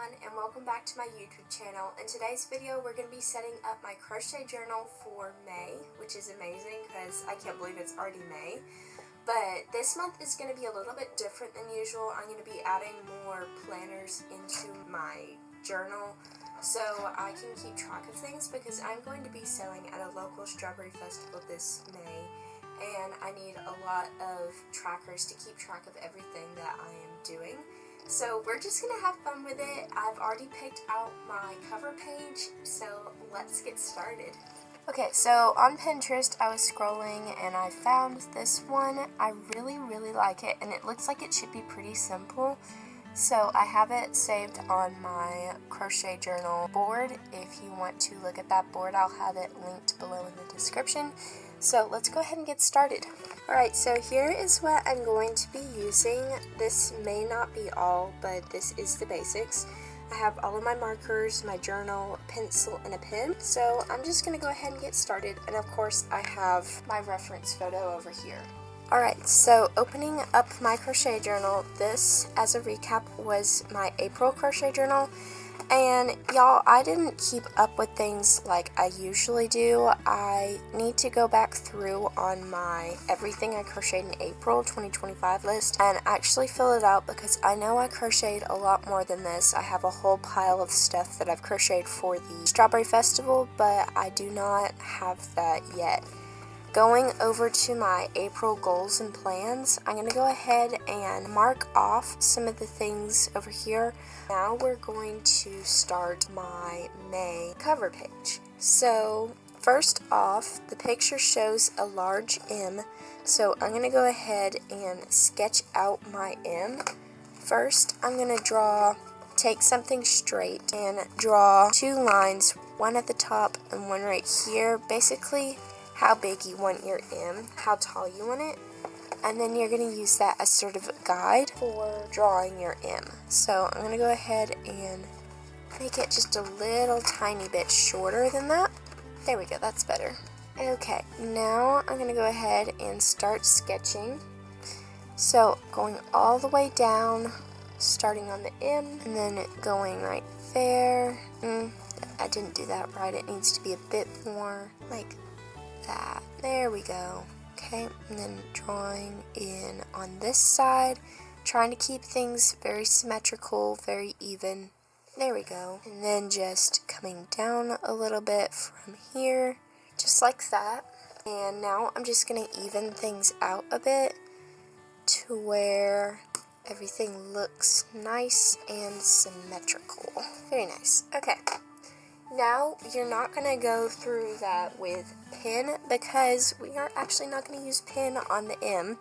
everyone, and welcome back to my YouTube channel. In today's video we're going to be setting up my crochet journal for May, which is amazing because I can't believe it's already May. But this month is going to be a little bit different than usual. I'm going to be adding more planners into my journal so I can keep track of things, because I'm going to be selling at a local strawberry festival this May, and I need a lot of trackers to keep track of everything that I am doing. So we're just going to have fun with it. I've already picked out my cover page, so let's get started. Okay, so on Pinterest I was scrolling and I found this one. I really like it, and it looks like it should be pretty simple. So I have it saved on my crochet journal board. If you want to look at that board, I'll have it linked below in the description. So let's go ahead and get started. Alright, so here is what I'm going to be using. This may not be all, but this is the basics. I have all of my markers, my journal, a pencil, and a pen. So I'm just going to go ahead and get started. And of course I have my reference photo over here. Alright, so opening up my crochet journal, this, as a recap, was my April crochet journal. And y'all, I didn't keep up with things like I usually do. I need to go back through on my everything I crocheted in April 2025 list and actually fill it out, because I know I crocheted a lot more than this. I have a whole pile of stuff that I've crocheted for the Strawberry Festival, but I do not have that yet. Going over to my April goals and plans, I'm going to go ahead and mark off some of the things over here. Now we're going to start my May cover page. So first off, the picture shows a large M, so I'm going to go ahead and sketch out my M. First, I'm going to take something straight and draw two lines, one at the top and one right here, basically how big you want your M, how tall you want it, and then you're going to use that as sort of a guide for drawing your M. So I'm going to go ahead and make it just a little tiny bit shorter than that. There we go, that's better. Okay, now I'm going to go ahead and start sketching. So going all the way down, starting on the M, and then going right there. I didn't do that right, it needs to be a bit more like that. There we go. Okay, and then drawing in on this side, trying to keep things very symmetrical, very even. There we go. And then just coming down a little bit from here, just like that. And now I'm just going to even things out a bit to where everything looks nice and symmetrical. Very nice. Okay. Now, you're not going to go through that with pin, because we are actually not going to use pin on the M.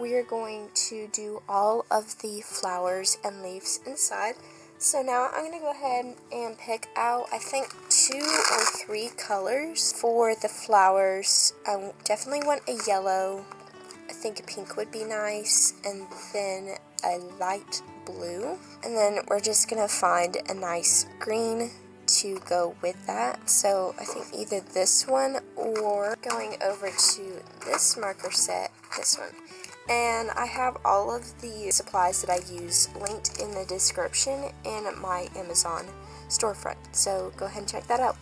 We are going to do all of the flowers and leaves inside. So now I'm going to go ahead and pick out, I think, 2 or 3 colors for the flowers. I definitely want a yellow. I think a pink would be nice, and then a light blue. And then we're just going to find a nice green to go with that. So I think either this one or going over to this marker set, this one. And I have all of the supplies that I use linked in the description in my Amazon storefront, so go ahead and check that out.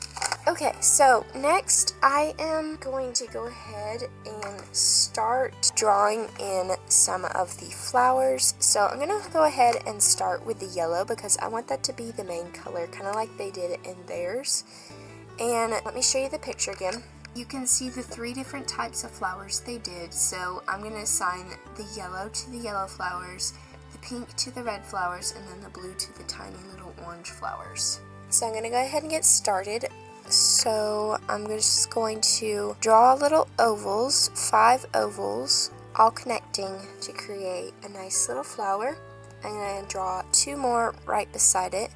Okay, so next I am going to go ahead and start drawing in some of the flowers. So I'm going to go ahead and start with the yellow, because I want that to be the main color, kind of like they did in theirs. And let me show you the picture again. You can see the 3 different types of flowers they did. So I'm going to assign the yellow to the yellow flowers, the pink to the red flowers, and then the blue to the tiny little orange flowers. So I'm going to go ahead and get started. So I'm just going to draw little ovals, 5 ovals, all connecting to create a nice little flower. I'm going to draw 2 more right beside it.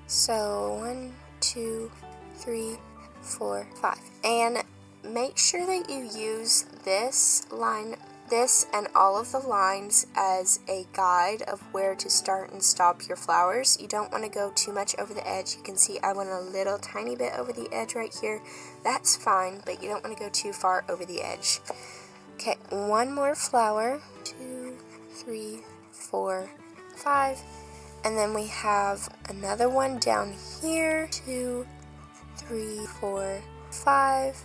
So 1, 2, 3, 4, 5. And make sure that you use this and all of the lines as a guide of where to start and stop your flowers. You don't want to go too much over the edge. You can see I went a little tiny bit over the edge right here. That's fine, but you don't want to go too far over the edge. Okay, 1 more flower, 2, 3, 4, 5. And then we have another one down here, 2, 3, 4, 5.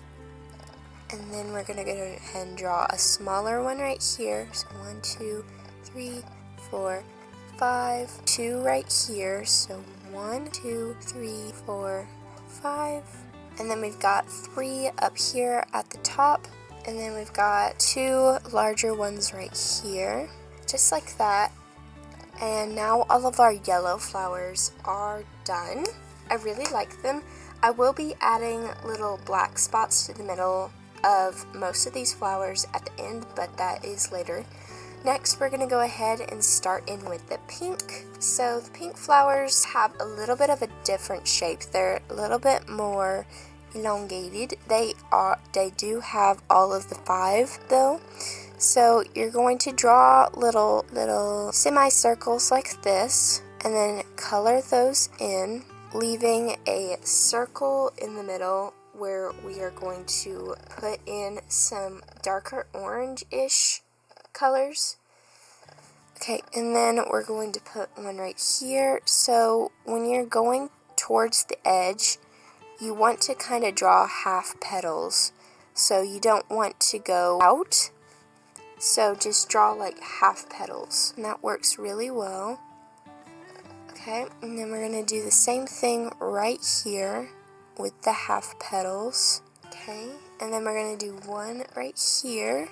And then we're going to go ahead and draw a smaller one right here. So 1, 2, 3, 4, 5. 2 right here. So 1, 2, 3, 4, 5. And then we've got 3 up here at the top. And then we've got 2 larger ones right here. Just like that. And now all of our yellow flowers are done. I really like them. I will be adding little black spots to the middle of most of these flowers at the end, but that is later. Next, we're going to go ahead and start in with the pink. So the pink flowers have a little bit of a different shape. They're a little bit more elongated. They do have all of the 5 though. So you're going to draw little semicircles like this, and then color those in, leaving a circle in the middle where we are going to put in some darker orange-ish colors. Okay, and then we're going to put one right here. So when you're going towards the edge, you want to kind of draw half petals. So you don't want to go out. So just draw like half petals, and that works really well. Okay, and then we're going to do the same thing right here with the half petals. Okay, and then we're going to do one right here.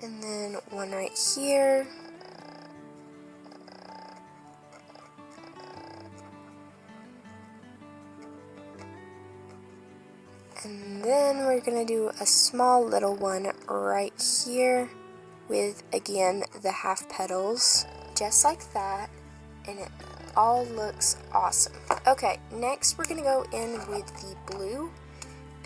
And then one right here. And then we're going to do a small little one right here with, again, the half petals, just like that, and it all looks awesome. Okay, next we're going to go in with the blue,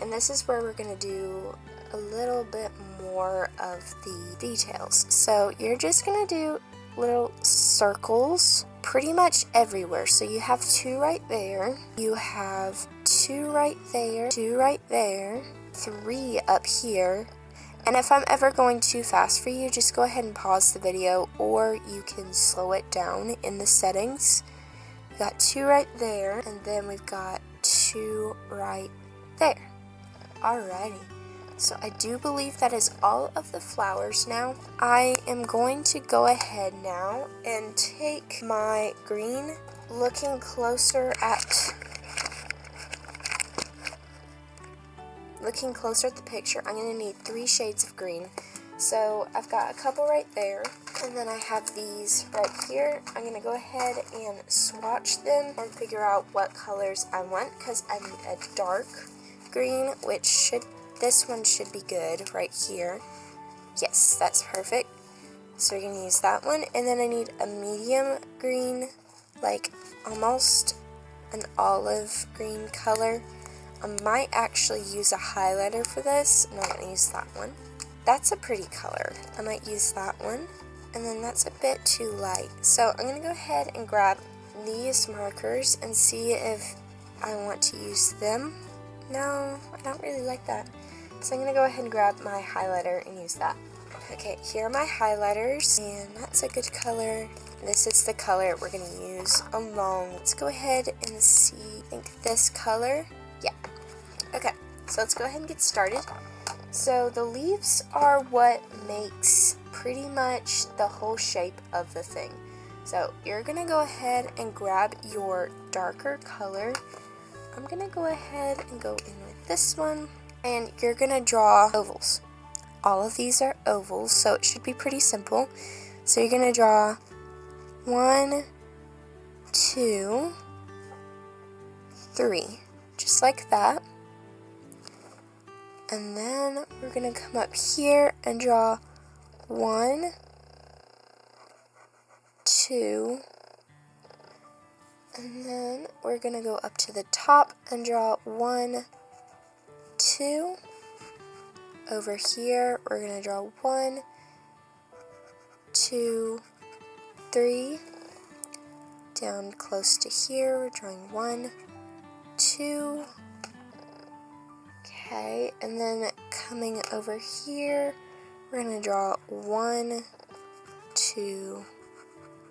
and this is where we're going to do a little bit more of the details. So you're just going to do little circles pretty much everywhere. So you have 2 right there, you have 2 right there, 2 right there, 3 up here. And if I'm ever going too fast for you, just go ahead and pause the video, or you can slow it down in the settings. We got 2 right there, and then we've got 2 right there. Alrighty. So I do believe that is all of the flowers now. I am going to go ahead now and take my green, looking closer at the picture. I'm going to need 3 shades of green. So I've got a couple right there, and then I have these right here. I'm going to go ahead and swatch them and figure out what colors I want, because I need a dark green, this one should be good right here. Yes, that's perfect. So we're going to use that one. And then I need a medium green, like almost an olive green color. I might actually use a highlighter for this, and I'm going to use that one. That's a pretty color. I might use that one. And then that's a bit too light. So I'm going to go ahead and grab these markers and see if I want to use them. No, I don't really like that. So I'm going to go ahead and grab my highlighter and use that. Okay, here are my highlighters, and that's a good color. This is the color we're going to use along. Let's go ahead and see, I think this color. Yeah. Okay, so let's go ahead and get started. So the leaves are what makes pretty much the whole shape of the thing. So you're going to go ahead and grab your darker color. I'm going to go ahead and go in with this one. And you're going to draw ovals. All of these are ovals, so it should be pretty simple. So you're going to draw 1, 2, 3, just like that. And then we're going to come up here and draw 1, 2, and then we're going to go up to the top and draw 1, 2. Over here, we're going to draw 1, 2, 3. Down close to here, we're drawing 1, 2. Okay, and then coming over here, we're going to draw 1, 2,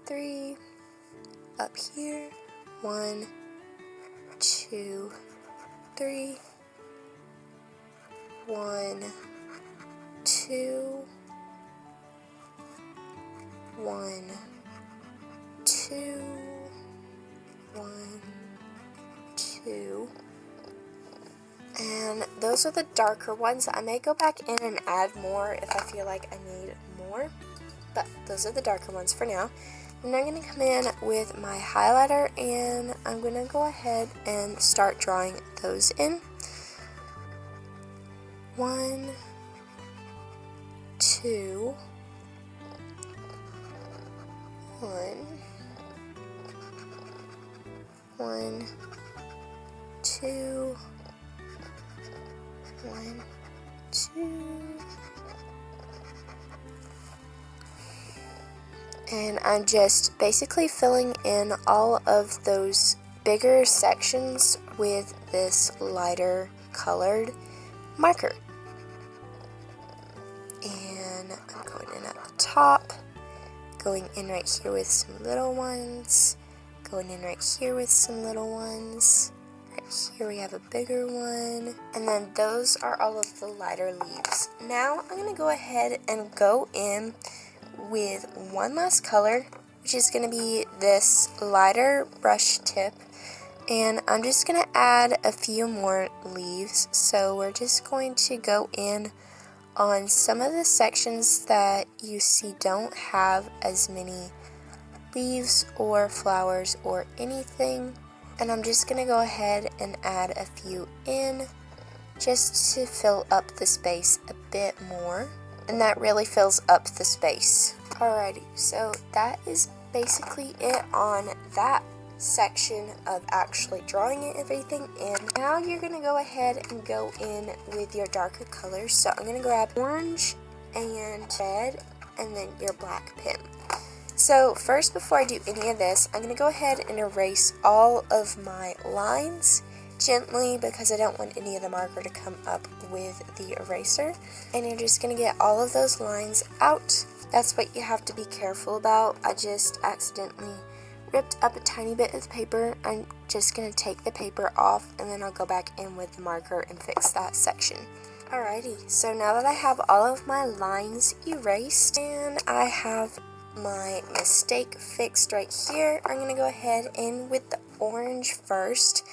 3, up here, 1, 2, 3, 1, 2, 1, 2, 1, 2, and those are the darker ones. I may go back in and add more if I feel like I need more, but those are the darker ones for now. And I'm going to come in with my highlighter and I'm going to go ahead and start drawing those in. 1, 2, 1, 1, 2, 1, 2, and I'm just basically filling in all of those bigger sections with this lighter colored marker. And I'm going in at the top, going in right here with some little ones, going in right here with some little ones. Right here we have a bigger one, and then those are all of the lighter leaves. Now I'm going to go ahead and go in with one last color, which is going to be this lighter brush tip, and I'm just going to add a few more leaves. So we're just going to go in on some of the sections that you see don't have as many leaves or flowers or anything, and I'm just going to go ahead and add a few in just to fill up the space a bit more, and that really fills up the space. Alrighty, so that is basically it on that section of actually drawing everything in. Now you're going to go ahead and go in with your darker colors. So I'm going to grab orange and red and then your black pen. So first, before I do any of this, I'm going to go ahead and erase all of my lines gently because I don't want any of the marker to come up with the eraser. And you're just going to get all of those lines out. That's what you have to be careful about. I just accidentally ripped up a tiny bit of the paper. I'm just going to take the paper off and then I'll go back in with the marker and fix that section. Alrighty, so now that I have all of my lines erased and I have my mistake fixed right here, I'm going to go ahead in with the orange first.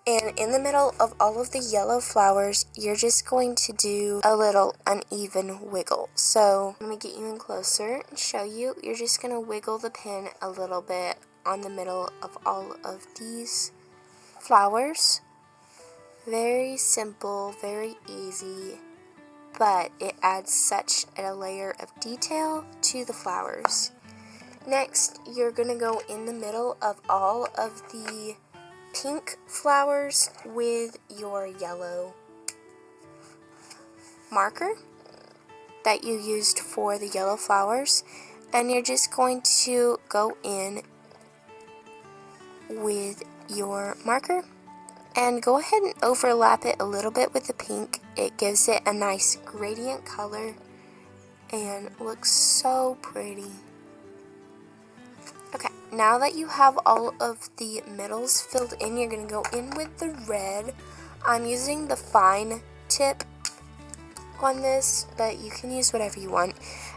And in the middle of all of the yellow flowers, you're just going to do a little uneven wiggle. So I'm going to get you in closer and show you. You're just going to wiggle the pen a little bit on the middle of all of these flowers. Very simple, very easy, but it adds such a layer of detail to the flowers. Next, you're going to go in the middle of all of the pink flowers with your yellow marker that you used for the yellow flowers, and you're just going to go in with your marker and go ahead and overlap it a little bit with the pink. It gives it a nice gradient color and looks so pretty. Okay, now that you have all of the middles filled in, you're going to go in with the red. I'm using the fine tip on this, but you can use whatever you want.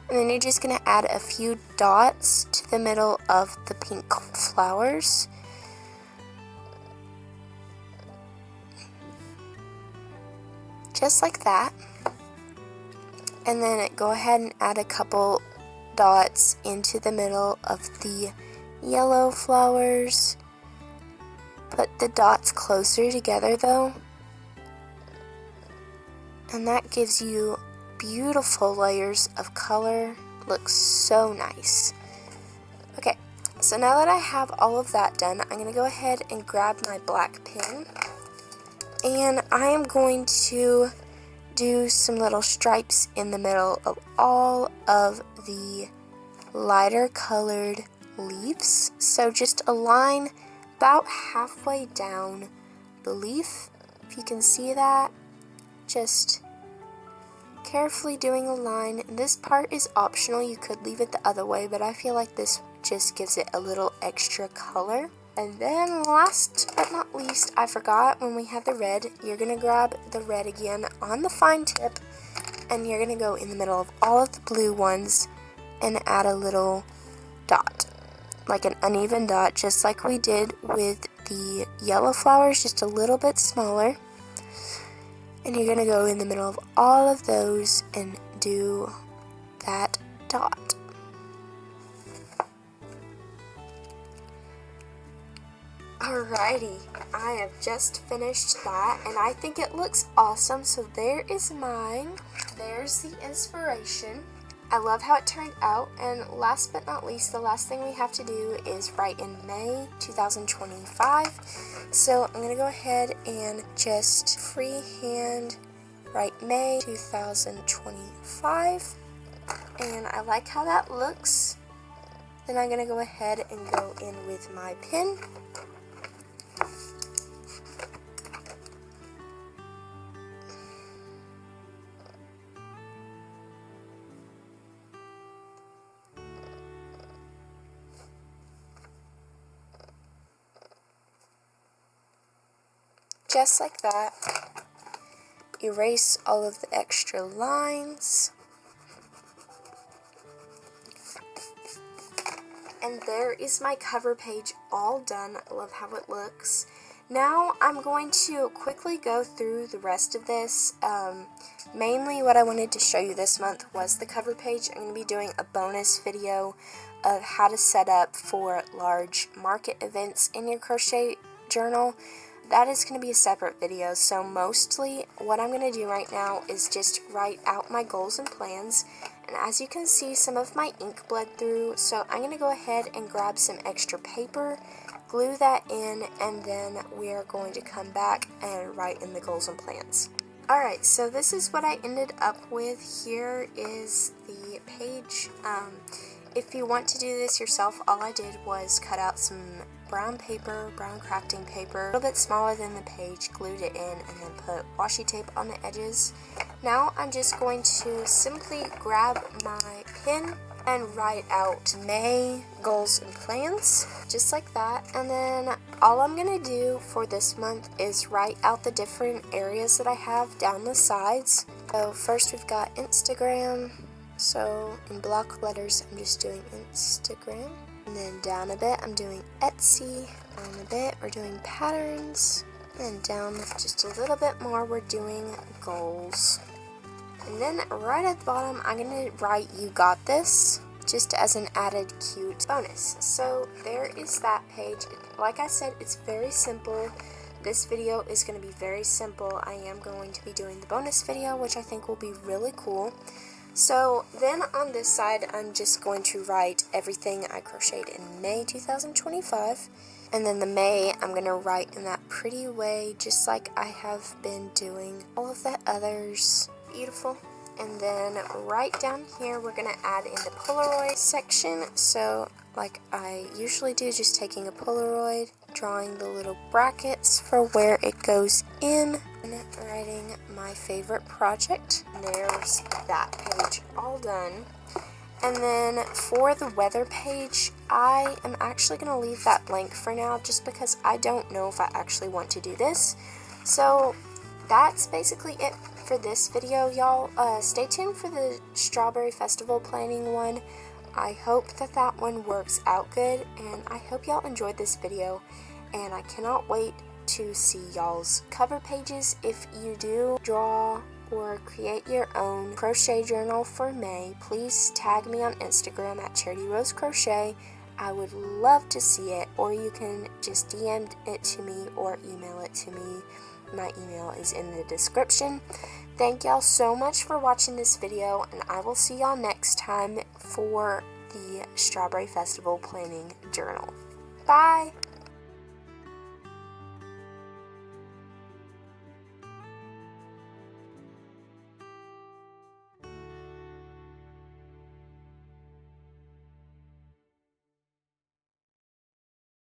And then you're just going to add a few dots to the middle of the pink flowers. Just like that. And then go ahead and add a couple dots into the middle of the yellow flowers. Put the dots closer together though, and that gives you beautiful layers of color. Looks so nice. Okay, so now that I have all of that done, I'm going to go ahead and grab my black pen, and I am going to do some little stripes in the middle of all of the lighter colored leaves. So just a line about halfway down the leaf, if you can see that, just carefully doing a line. This part is optional, you could leave it the other way, but I feel like this just gives it a little extra color. And then last but not least, I forgot, when we have the red, you're going to grab the red again on the fine tip, and you're going to go in the middle of all of the blue ones and add a little dot, like an uneven dot, just like we did with the yellow flowers, just a little bit smaller. And you're going to go in the middle of all of those and do that dot. Alrighty, I have just finished that, and I think it looks awesome. So there is mine. There's the inspiration. I love how it turned out, and last but not least, the last thing we have to do is write in May 2025. So I'm going to go ahead and just freehand write May 2025, and I like how that looks. Then I'm going to go ahead and go in with my pen. Just like that. Erase all of the extra lines. And there is my cover page all done. I love how it looks. Now I'm going to quickly go through the rest of this. Mainly what I wanted to show you this month was the cover page. I'm going to be doing a bonus video of how to set up for large market events in your crochet journal. That is going to be a separate video, so mostly what I'm going to do right now is just write out my goals and plans. And as you can see, some of my ink bled through, so I'm going to go ahead and grab some extra paper, glue that in, and then we are going to come back and write in the goals and plans. Alright, so this is what I ended up with. Here is the page. If you want to do this yourself, all I did was cut out some brown paper, brown crafting paper, a little bit smaller than the page, glued it in, and then put washi tape on the edges. Now I'm just going to simply grab my pen and write out May goals and plans, just like that. And then all I'm going to do for this month is write out the different areas that I have down the sides. So first we've got Instagram. So in block letters, I'm just doing Instagram. And then down a bit, I'm doing Etsy. Down a bit, we're doing patterns. And down just a little bit more, we're doing goals. And then right at the bottom, I'm going to write "You Got This," just as an added cute bonus. So there is that page. Like I said, it's very simple. This video is going to be very simple. I am going to be doing the bonus video, which I think will be really cool. So then on this side, I'm just going to write everything I crocheted in May 2025. And then the May, I'm going to write in that pretty way, just like I have been doing all of the others. Beautiful. And then right down here, we're going to add in the Polaroid section. So like I usually do, just taking a Polaroid, drawing the little brackets for where it goes in, and writing my favorite project. And there's that page all done. And then for the weather page, I am actually going to leave that blank for now, just because I don't know if I actually want to do this. So that's basically it for this video, y'all. Stay tuned for the Strawberry Festival planning one. I hope that that one works out good, and I hope y'all enjoyed this video, and I cannot wait to see y'all's cover pages. If you do draw or create your own crochet journal for May, please tag me on Instagram at CharityRoseCrochet. I would love to see it, or you can just DM it to me or email it to me. My email is in the description. Thank y'all so much for watching this video, and I will see y'all next time for the Strawberry Festival planning journal. Bye!